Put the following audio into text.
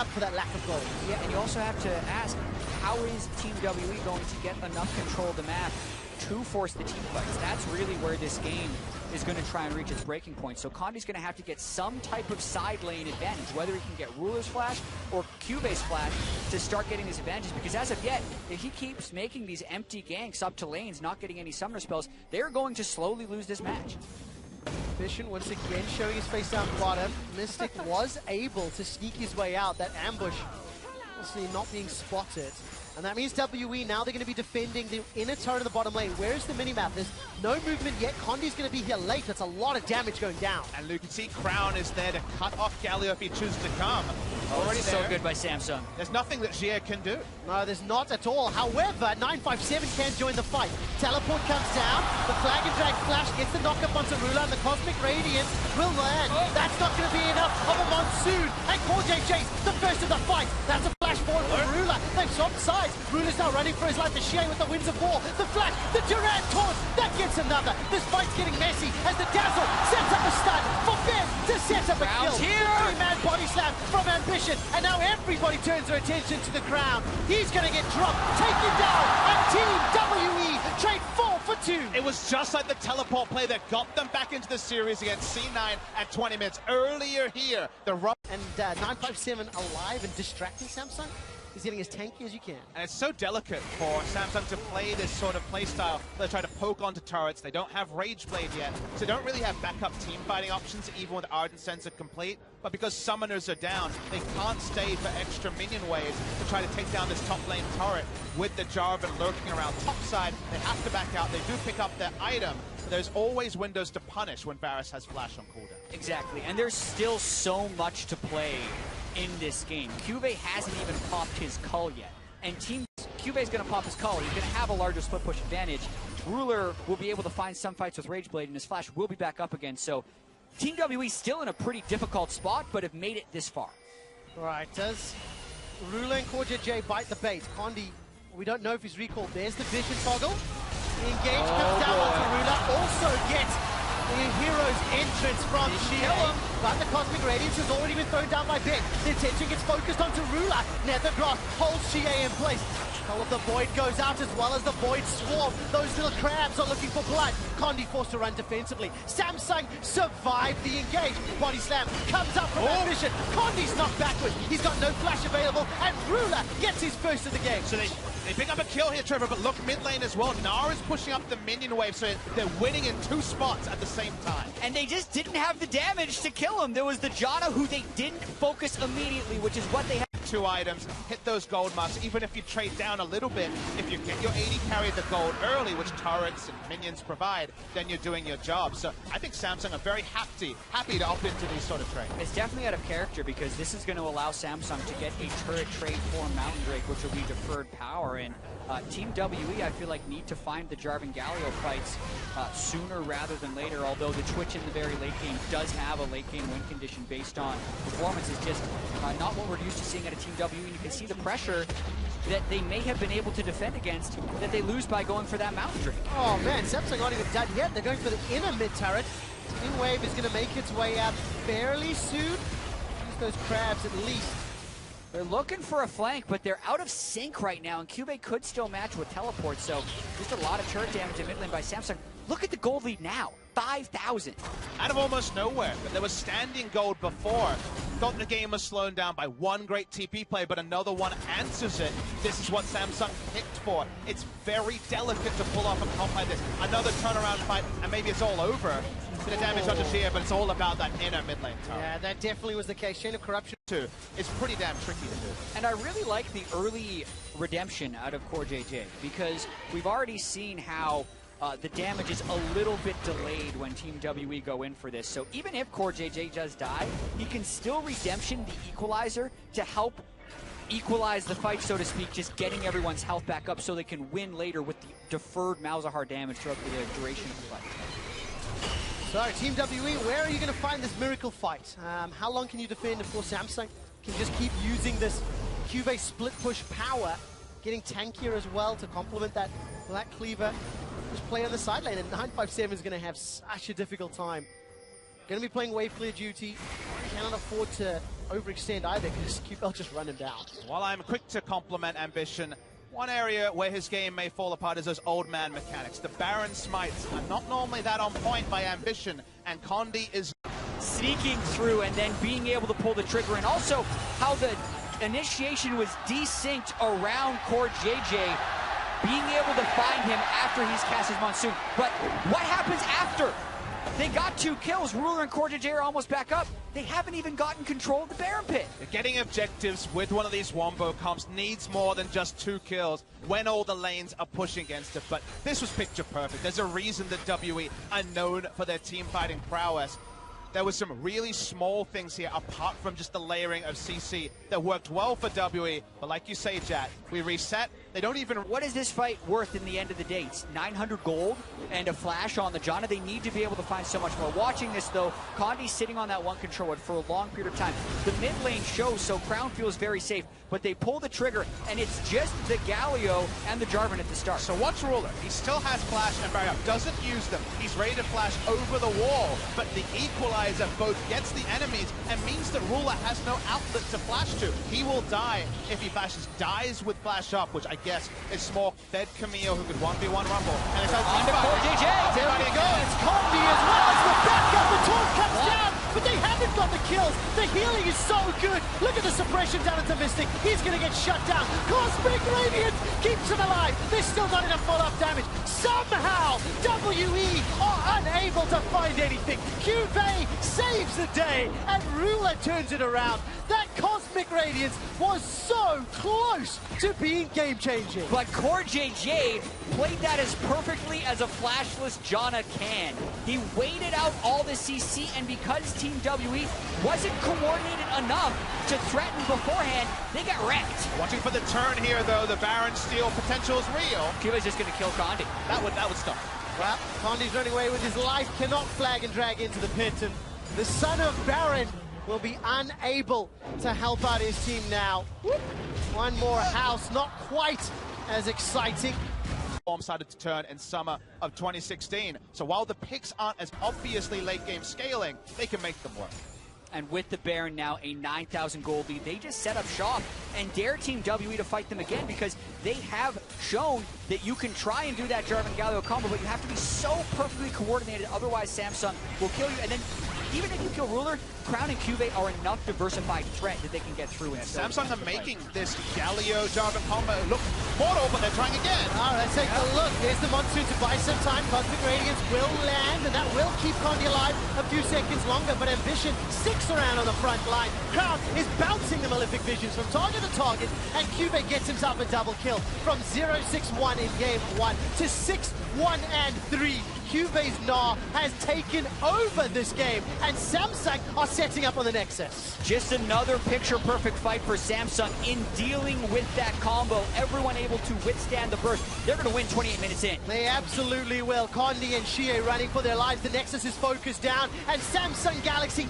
for that lack of gold. Yeah, and you also have to ask, how is Team WE going to get enough control of the map to force the team fights? That's really where this game is going to try and reach its breaking point. So Condi's going to have to get some type of side lane advantage, whether he can get Ruler's Flash or Cube's Flash to start getting his advantages, because as of yet, if he keeps making these empty ganks up to lanes, not getting any summoner spells, they're going to slowly lose this match. Vision once again showing his face down the bottom. Mystic was able to sneak his way out. That ambush, obviously not being spotted. And that means WE, now they're going to be defending the inner turret of the bottom lane. Where's the minimap? There's no movement yet. Condi's going to be here late. That's a lot of damage going down. And you can see Crown is there to cut off Galio if he chooses to come. Already so good by Samsung. There's nothing that Gia can do. No, there's not at all. However, 957 can join the fight. Teleport comes down. The flag and drag flash gets the knock-up onto Rula, and the Cosmic Radiance will land. That's not going to be enough of a monsoon. And CKTG, the first of the fight. That's a flash forward for Rula. They've swapped sides. Rula's now running for his life. The Shea with the Winds of War. The flash, the Durant taunt. That gets another. This fight's getting messy as the Dazzle sets up a stun for Ben to set up a kill. Three-man body slam from Ambition. And now everybody turns their attention to the Crown. He's going to get dropped, taken down, and Team WE trade 4 for 2. It was just like the teleport play that got them back into the series against C9 at 20 minutes earlier here. The and 957 alive and distracting Samsung. He's getting as tanky as you can. And it's so delicate for Samsung to play this sort of play style. They try to poke onto turrets. They don't have Rage Blade yet, so they don't really have backup team fighting options, even with Ardent Sensor complete. But because summoners are down, they can't stay for extra minion waves to try to take down this top lane turret with the Jarvan lurking around topside. They have to back out. They do pick up their item. But there's always windows to punish when Varus has flash on cooldown. Exactly, and there's still so much to play in this game. Cube hasn't even popped his cull yet. And Cube is going to pop his cull. He's going to have a larger split push advantage. Ruler will be able to find some fights with Rage Blade, and his flash will be back up again. So Team WE still in a pretty difficult spot, but have made it this far. All right, does Ruler and CKTG bite the bait? Condi, we don't know if he's recalled. There's the Vision toggle. The engage comes down onto Ruler. Also gets the hero's entrance from Shea, but the Cosmic Radiance has already been thrown down by Ben. The attention gets focused onto Ruler. Nethergrass holds Shea in place. Call of the Void goes out as well as the Void Swarm. Those little crabs are looking for blood. Condi forced to run defensively. Samsung survived the engage. Body slam comes up from Ambition. Condi's knocked backwards. He's got no flash available, and Ruler gets his first of the game. So they pick up a kill here, Trevor, but look mid lane as well. Nara's pushing up the minion wave, so they're winning in 2 spots at the same time. And they just didn't have the damage to kill him. There was the Janna who they didn't focus immediately, which is what they had. 2 items, hit those gold marks. Even if you trade down a little bit, if you get your 80 carry the gold early, which turrets and minions provide, then you're doing your job. So I think Samsung are very happy to opt into these sort of trades. It's definitely out of character, because this is going to allow Samsung to get a turret trade for Mountain Drake, which will be deferred power. And Team WE, I feel like, need to find the Jarvan Galio fights sooner rather than later, although the Twitch in the very late game does have a late game win condition based on performance. Is just not what we're used to seeing at a Team WE, and you can see the pressure that they may have been able to defend against that they lose by going for that Mountain Drake. Oh man, Samsung not even done yet. They're going for the inner mid turret. In wave is going to make its way out fairly soon. Use those crabs at least. They're looking for a flank, but they're out of sync right now, and Cube could still match with teleport, so just a lot of turret damage in mid lane by Samsung. Look at the gold lead now, 5,000. Out of almost nowhere, but there was standing gold before. Thought the game was slowed down by one great TP play, but another one answers it. This is what Samsung picked for. It's very delicate to pull off a comp like this. Another turnaround fight, and maybe it's all over. Bit of damage onto Gia, but it's all about that inner mid lane tower. Yeah, that definitely was the case. Chain of Corruption too. It's pretty damn tricky to do. And I really like the early redemption out of CKTG, because we've already seen how the damage is a little bit delayed when Team WE go in for this. So even if CKTG does die, he can still redemption the equalizer to help equalize the fight, so to speak, just getting everyone's health back up so they can win later with the deferred Malzahar damage throughout the duration of the fight. So, Team WE, where are you going to find this miracle fight? How long can you defend if Samsung can just keep using this Cube split push power, getting tankier as well to complement that Black Cleaver? Just play on the side lane, and 957 is going to have such a difficult time. Going to be playing wave clear duty. Cannot afford to overextend either, because QBell just run him down. While I'm quick to compliment Ambition, one area where his game may fall apart is those old man mechanics. The Baron smites are not normally that on point by Ambition, and Condi is sneaking through and then being able to pull the trigger, and also how the initiation was desynced around Core JJ, being able to find him after he's cast his Monsoon. But what happens after? They got 2 kills. Ruler and Core JJ are almost back up. They haven't even gotten control of the Baron Pit. getting objectives with one of these Wombo comps needs more than just 2 kills when all the lanes are pushing against it. But this was picture perfect. There's a reason that WE are known for their team fighting prowess. There was some really small things here, apart from just the layering of CC, that worked well for WE. But like you say, Jack, we reset. They don't even... What is this fight worth in the end of the day? It's 900 gold and a flash on the Janna. They need to be able to find so much more. Watching this, though, Condi's sitting on that one controller for a long period of time. The mid lane shows, so Crown feels very safe. But they pull the trigger, and it's just the Galio and the Jarvan at the start. So watch Ruler. He still has flash and barrier up. Doesn't use them. He's ready to flash over the wall. But the equalizer both gets the enemies and means that Ruler has no outlet to flash to. He will die if he flashes. Dies with flash up, which I guess is small. Dead Camille who could 1v1 Rumble. And it's out on to Core JJ. There we go. It's Condi as well as the backup. The torch comes down, but they haven't got the kills. The healing is so good. Look at the suppression down into Mystic. He's going to get shut down. Cosmic Radiance keeps him alive. There's still not enough follow-up damage. Somehow, WE are unable to find anything. QV saves the day, and Ruler turns it around. That Cosmic Radiance was so close to being game-changing. But Core JJ played that as perfectly as a flashless Janna can. He waited out all the CC, and because Team WE wasn't coordinated enough to threaten beforehand, they got wrecked. Watching for the turn here, though. The Baron steal potential is real. Cuba's just going to kill Condi. That would stop. Well, Condi's running away with his life, cannot flag and drag into the pit, and the son of Baron will be unable to help out his team now. Whoop. One more house, not quite as exciting. Form started to turn in summer of 2016. So while the picks aren't as obviously late game scaling, they can make them work. And with the Baron now a 9,000 gold lead, they just set up shop and dare Team WE to fight them again, because they have shown that you can try and do that Jarvan Galio combo, but you have to be so perfectly coordinated, otherwise Samsung will kill you. And then even if you kill Ruler, Crown and Cuvée are enough diversified threat that they can get through. Samsung are making this Galio Jarvan combo look mortal, but they're trying again. All right, let's take a look. There's the Monsoon to buy some time. Cosmic Radiance will land, and that will keep Condi alive a few seconds longer, but Ambition sticks around on the front line. Crown is bouncing the Malefic Visions from target to target, and Cuvée gets himself a double kill from 0-6-1 in game 1 to 6-1-3. Cuvé's Gnar has taken over this game, and Samsung are setting up on the Nexus. Just another picture-perfect fight for Samsung in dealing with that combo. Everyone able to withstand the burst. They're going to win 28 minutes in. They absolutely will. Condi and Xie running for their lives. The Nexus is focused down, and Samsung Galaxy...